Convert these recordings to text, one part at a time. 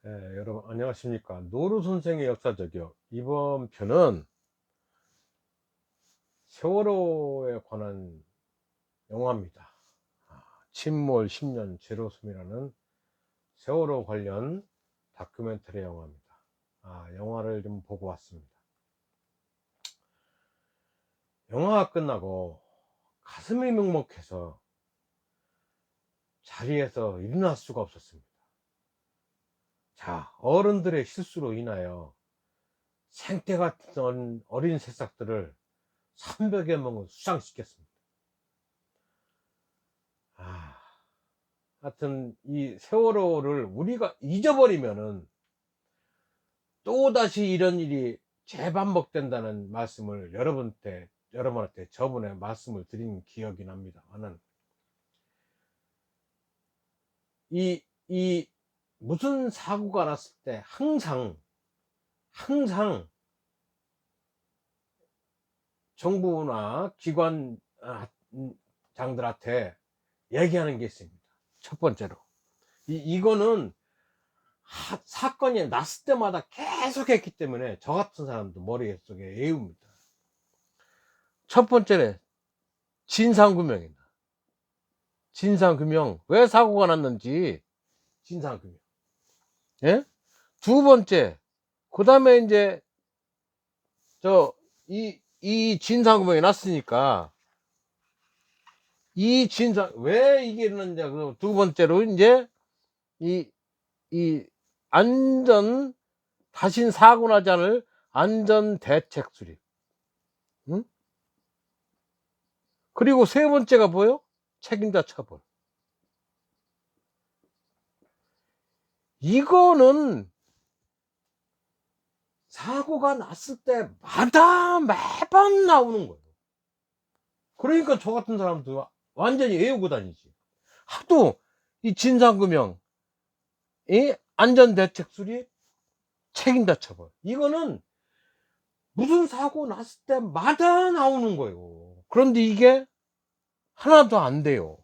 여러분 안녕하십니까. 노루 선생의 역사저격. 이번 편은 세월호에 관한 영화입니다. 침몰 10년 제로섬이라는 세월호 관련 다큐멘터리 영화입니다. 영화를 좀 보고 왔습니다. 영화가 끝나고 가슴이 먹먹해서 자리에서 일어날 수가 없었습니다. 어른들의 실수로 인하여 생태 같은 어린 새싹들을 300여 명을 수상시켰습니다. 하여튼 이 세월호를 우리가 잊어버리면은 또다시 이런 일이 재반복된다는 말씀을 여러분한테 저번에 말씀을 드린 기억이 납니다만은, 이 무슨 사고가 났을 때 항상 정부나 기관장들한테 얘기하는 게 있습니다. 첫 번째로 이거는 사건이 났을 때마다 계속 했기 때문에 저 같은 사람도 머릿속에 애웁니다. 첫 번째는 진상규명이다. 진상규명, 왜 사고가 났는지 진상규명. 예? 두 번째, 그 다음에 이제 이 진상규명이 났으니까 이 진상 왜 이게 있는지, 두 번째로 이제 이 안전, 다신 사고 나지 않을 안전 대책 수립. 응? 그리고 세 번째가 뭐예요? 책임자 처벌. 이거는 사고가 났을 때마다 매번 나오는 거예요. 그러니까 저 같은 사람도 완전히 외우고 다니지. 하도 이 진상규명, 이 안전대책 수립, 책임자 처벌. 이거는 무슨 사고 났을 때마다 나오는 거예요. 그런데 이게 하나도 안 돼요.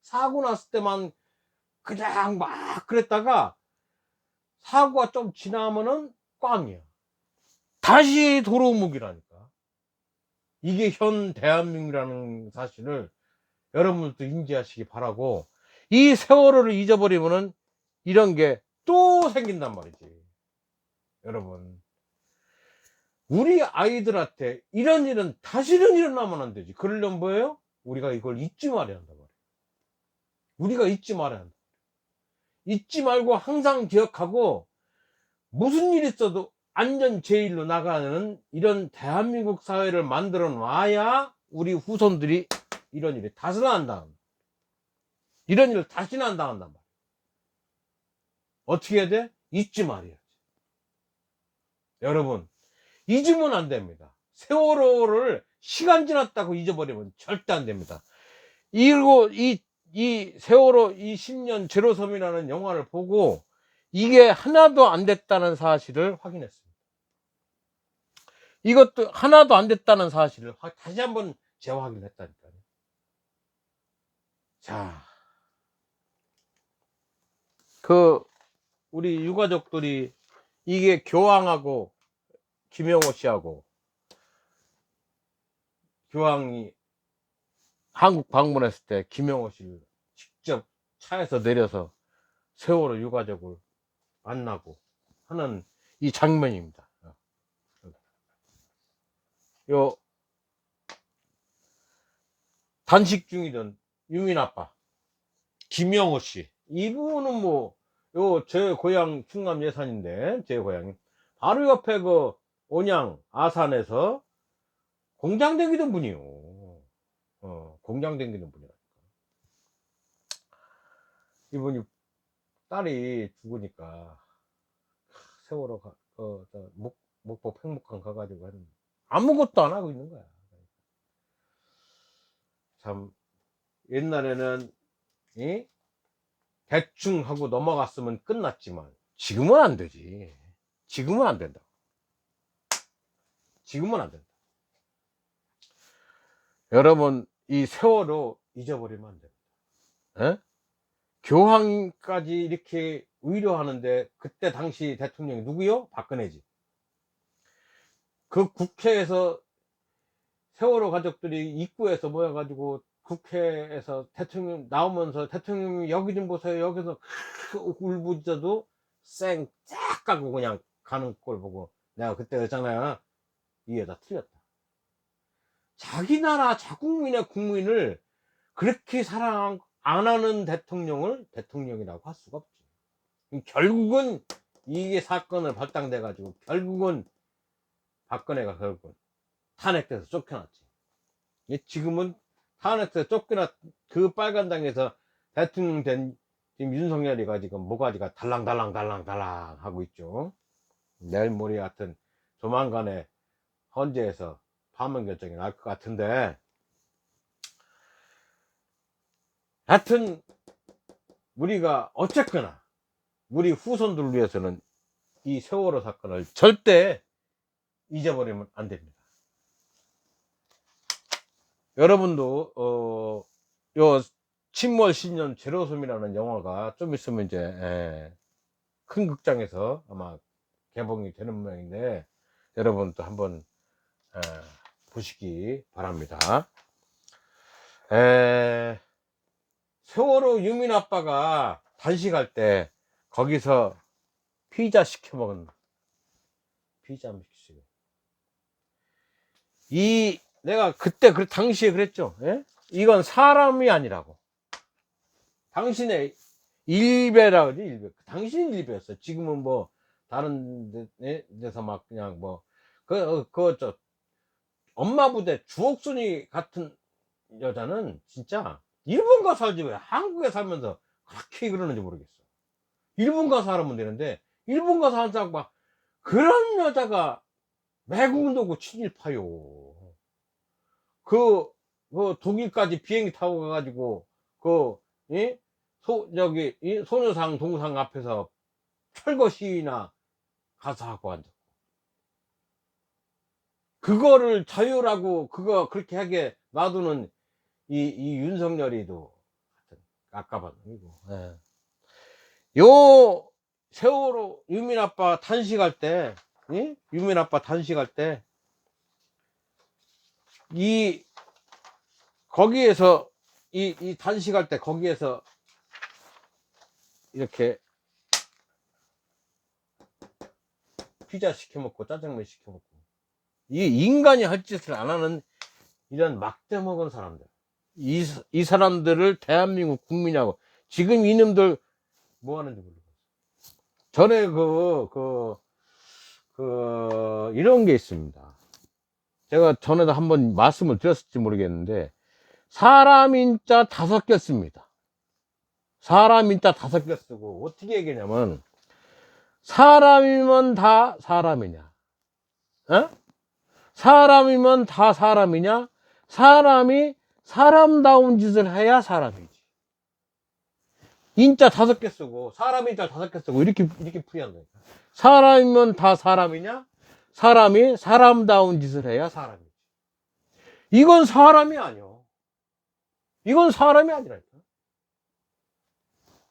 사고 났을 때만 그냥 막 그랬다가 사고가 좀 지나면은 꽝이야. 다시 도루묵이라니까. 이게 현 대한민국이라는 사실을 여러분들도 인지하시기 바라고, 이 세월호를 잊어버리면은 이런 게 또 생긴단 말이지. 여러분, 우리 아이들한테 이런 일은 다시는 일어나면 안 되지. 그러려면 뭐예요? 우리가 이걸 잊지 말아야 한단 말이에요. 우리가 잊지 말아야 한다. 잊지 말고 항상 기억하고, 무슨 일 있어도 안전 제일로 나가는 이런 대한민국 사회를 만들어 놔야 우리 후손들이 이런 일이 다시는 안 당한다. 이런 일을 다시는 안 당한단 말이야. 어떻게 해야 돼? 잊지 말아야지. 여러분, 잊으면 안 됩니다. 세월호를 시간 지났다고 잊어버리면 절대 안 됩니다. 그리고 이 세월호 이 10년 제로섬이라는 영화를 보고 이게 하나도 안 됐다는 사실을 확인했습니다. 이것도 하나도 안 됐다는 사실을 다시 한번 재확인했다니까요. 자, 우리 유가족들이 이게 교황하고 김영호 씨하고 교황이 한국 방문했을 때 김영호 씨를 직접 차에서 내려서 세월호 유가족을 만나고 하는 이 장면입니다. 요 단식 중이던 유민 아빠 김영호 씨, 이분은 제 고향 충남 예산인데, 제 고향이 바로 옆에 온양 아산에서 공장 다니던 분이요. 공장 다니던 분이라니까. 이분이 딸이 죽으니까 세월호 목포 팽목항 가가지고 하는, 아무것도 안 하고 있는 거야. 참, 옛날에는 대충 하고 넘어갔으면 끝났지만 지금은 안 되지. 지금은 안 된다. 지금은 안 된다. 여러분, 이 세월호 잊어버리면 안 됩니다. 에? 교황까지 이렇게 위로하는데 그때 당시 대통령이 누구요? 박근혜지. 그 국회에서 세월호 가족들이 입구에서 모여가지고 국회에서 대통령 나오면서 대통령이 여기 좀 보세요. 여기서 울부짖어도 쌩 쫙 가고 그냥 가는 걸 보고 내가 그때 그랬잖아요. 이 여자 틀렸다. 자기 나라 자국민의 국민을 그렇게 사랑 안 하는 대통령을 대통령이라고 할 수가 없지. 결국은 이게 사건을 발당돼 가지고 결국은 박근혜가 결국은 탄핵돼서 쫓겨났지. 지금은 탄핵돼서 쫓겨났 그 빨간당에서 대통령 된 지금 윤석열이가 지금 모가지가 달랑달랑 하고 있죠. 내일 모레 같은 조만간에 헌재에서 파면 결정이 날 것 같은데, 하여튼 우리가 어쨌거나 우리 후손들을 위해서는 이 세월호 사건을 절대 잊어버리면 안 됩니다. 여러분도 요 침몰 신년 제로섬이라는 영화가 좀 있으면 이제 큰 극장에서 아마 개봉이 되는 모양인데 여러분도 한번 보시기 바랍니다. 세월호 유민 아빠가 단식할 때 거기서 피자 시켜 먹은 피자 시키고 내가 그때 그 당시에 그랬죠. 예? 이건 사람이 아니라고. 당신의 일배라 그러지, 일배. 당신이 일배였어. 지금은 뭐 다른 데서 막 그냥 뭐 엄마 부대 주옥순이 같은 여자는 진짜 일본 가서 살지 왜 한국에 살면서 그렇게 그러는지 모르겠어. 일본 가서 살면 되는데 일본 가서 한상 막 그런 여자가 매국노고 친일파요. 그 독일까지 비행기 타고 가가지고 소녀상 동상 앞에서 철거 시위나 가서 하고 앉아. 그거를 자유라고 그렇게 하게 놔두는 이 윤석열이도 아까운 놈이고. 요 세월호 유민 아빠 단식할 때, 유민 아빠 단식할 때 거기에서 이 단식할 때 거기에서 이렇게 피자 시켜 먹고 짜장면 시켜 먹고 이 인간이 할 짓을 안 하는 이런 막대 먹은 사람들, 이 사람들을 대한민국 국민하고 지금 이놈들 뭐 하는지 모르겠어요. 전에 이런 게 있습니다. 제가 전에도 한번 말씀을 드렸을지 모르겠는데 사람 인자 5개 씁니다. 사람 인자 5개 쓰고 어떻게 얘기냐면 사람이면 다 사람이냐? 사람이면 다 사람이냐? 사람이 사람다운 짓을 해야 사람이지. 인자 5개 쓰고 사람 인자 5개 쓰고 이렇게 풀이한다니까. 사람이면 다 사람이냐? 사람이 사람다운 짓을 해야 사람이지. 이건 사람이 아니야. 이건 사람이 아니라니까.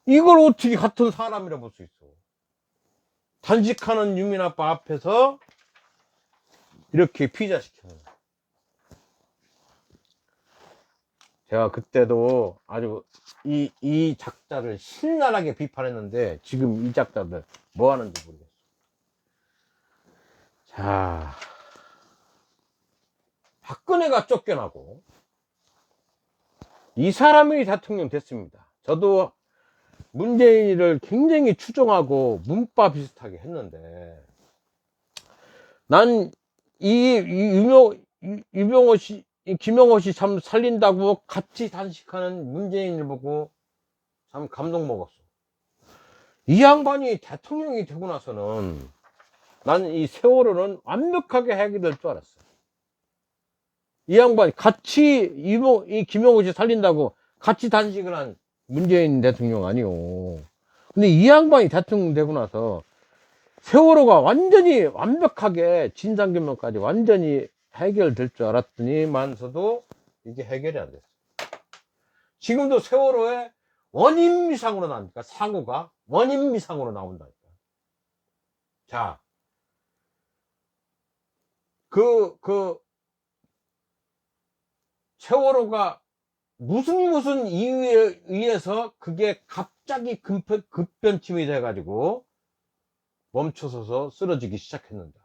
이걸 어떻게 같은 사람이라 볼 수 있어? 단식하는 유민 아빠 앞에서 이렇게 피자 시켜놓은 거야. 제가 그때도 아주 이 작자를 신랄하게 비판했는데 지금 이 작자들 뭐 하는지 모르겠어. 자, 박근혜가 쫓겨나고 이 사람이 대통령 됐습니다. 저도 문재인을 굉장히 추종하고 문바 비슷하게 했는데 난 김영호 씨 참 살린다고 같이 단식하는 문재인을 보고 참 감동 먹었어. 이 양반이 대통령이 되고 나서는 난 이 세월호는 완벽하게 해결될 줄 알았어. 이 양반이 같이 이 김영호 씨 살린다고 같이 단식을 한 문재인 대통령 아니요. 근데 이 양반이 대통령 되고 나서 세월호가 완전히 완벽하게 진상규명까지 완전히 해결될 줄 알았더니만서도 이게 해결이 안 됐어. 지금도 세월호의 원인미상으로 나니까 사고가 원인미상으로 나온다니까. 자, 그 세월호가 무슨 이유에 의해서 그게 갑자기 급변침이 돼가지고 멈춰서서 쓰러지기 시작했는다.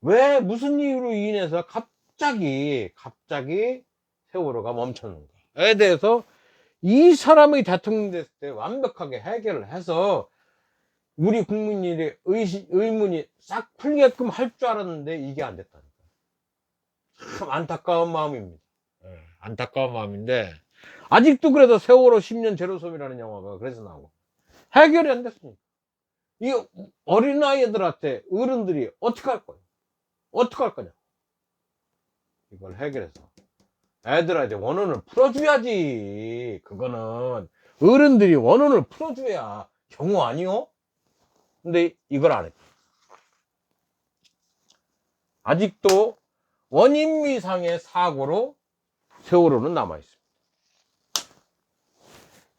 왜 무슨 이유로 인해서 갑자기 세월호가 멈췄는가에 대해서 이 사람의 대통령 됐을 때 완벽하게 해결을 해서 우리 국민들의 의문이 싹 풀게끔 할 줄 알았는데 이게 안 됐다니까. 참 안타까운 마음입니다. 안타까운 마음인데 아직도 그래서 세월호 10년 제로섬이라는 영화가 그래서 나오고 해결이 안 됐으니까 이 어린아이들한테 어른들이 어떻게 할 거예요? 어떻게 할 거냐? 이걸 해결해서 애들한테 원혼을 풀어줘야지. 그거는 어른들이 원혼을 풀어줘야 경우 아니요? 근데 이걸 안 했다. 아직도 원인미상의 사고로 세월호는 남아있습니다.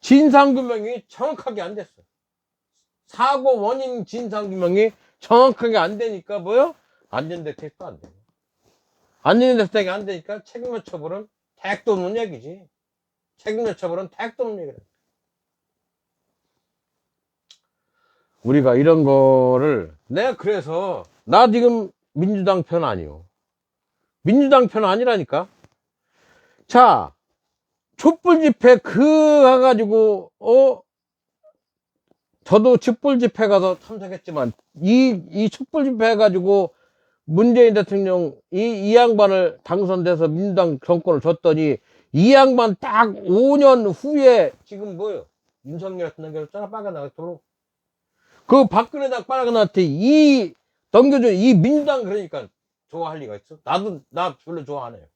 진상규명이 정확하게 안 됐어요. 사고 원인 진상규명이 정확하게 안 되니까 뭐요? 안전대책도 안 돼요. 안전대책이 안 되니까 책임자 처벌은 택도 없는 얘기지. 책임자 처벌은 택도 없는 얘기다. 우리가 이런 거를 내가 그래서 나 지금 민주당 편 아니요. 민주당 편 아니라니까. 자, 촛불 집회 가가지고 저도 촛불 집회 가서 참석했지만 이 촛불 집회 해가지고 문재인 대통령 이 양반을 당선돼서 민주당 정권을 줬더니 이 양반 딱 5년 후에 지금 뭐요? 윤석열 같은 넘겨줬잖아. 빨간당도록 그 박근혜당 빨간당한테 넘겨준 이 민주당 그러니까 좋아할 리가 있어? 나 별로 좋아 안 해요.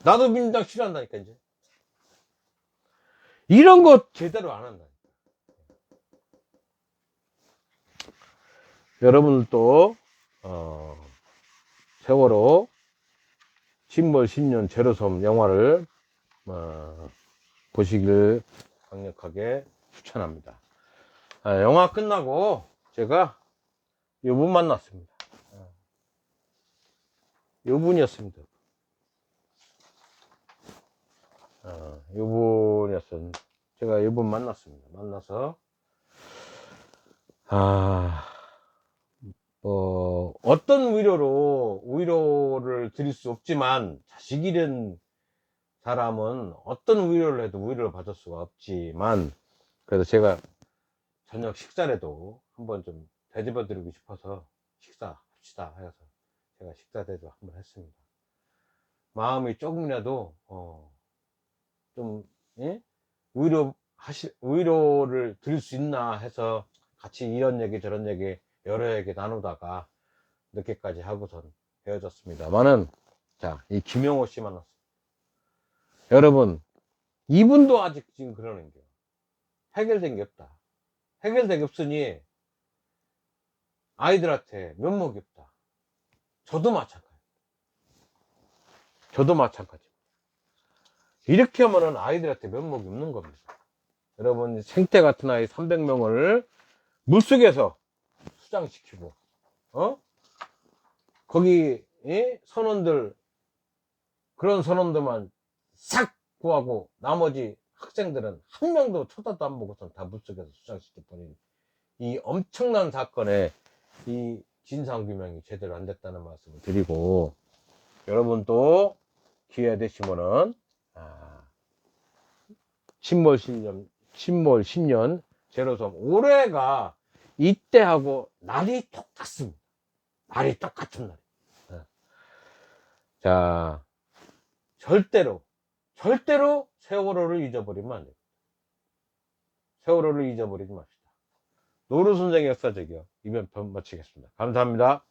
나도 민주당 싫어한다니까. 이제 이런 거 제대로 안 한다니까. 여러분들도 세월호 침몰 10년 제로섬 영화를 보시길 강력하게 추천합니다. 영화 끝나고 제가 이분 만났습니다. 이분이었습니다. 이분이었어요. 제가 이분 만났습니다. 만나서 어떤 위로를 드릴 수 없지만 자식 잃은 사람은 어떤 위로를 해도 위로를 받을 수가 없지만 그래서 제가 저녁 식사라도 한번 좀 대접해 드리고 싶어서 식사합시다 해서 제가 식사 대접 한번 했습니다. 마음이 조금이라도 좀 예? 위로를 드릴 수 있나 해서 같이 이런 얘기 저런 얘기 여러 얘기 나누다가 늦게까지 하고선 헤어졌습니다만은 자, 이 김영호 씨 만났어요. 여러분 이분도 아직 지금 그러는 게 해결된 게 없다. 해결된 게 없으니 아이들한테 면목이 없다. 저도 마찬가지. 이렇게 하면은 아이들한테 면목이 없는 겁니다. 여러분 생태 같은 아이 300명을 물속에서 수장시키고 거기 선원들 그런 선원들만 싹 구하고 나머지 학생들은 한 명도 쳐다도 안 보고선 다 물속에서 수장시켜버린 이 엄청난 사건에 이 진상규명이 제대로 안 됐다는 말씀을 드리고 여러분도 기회 되시면은 침몰 10년 제로섬 올해가 이때하고 날이 똑같습니다. 날이 똑같은 날. 자, 절대로 세월호를 잊어버리면 안 됩니다. 세월호를 잊어버리지 맙시다. 노루 선생의 역사적이요. 이번 편 마치겠습니다. 감사합니다.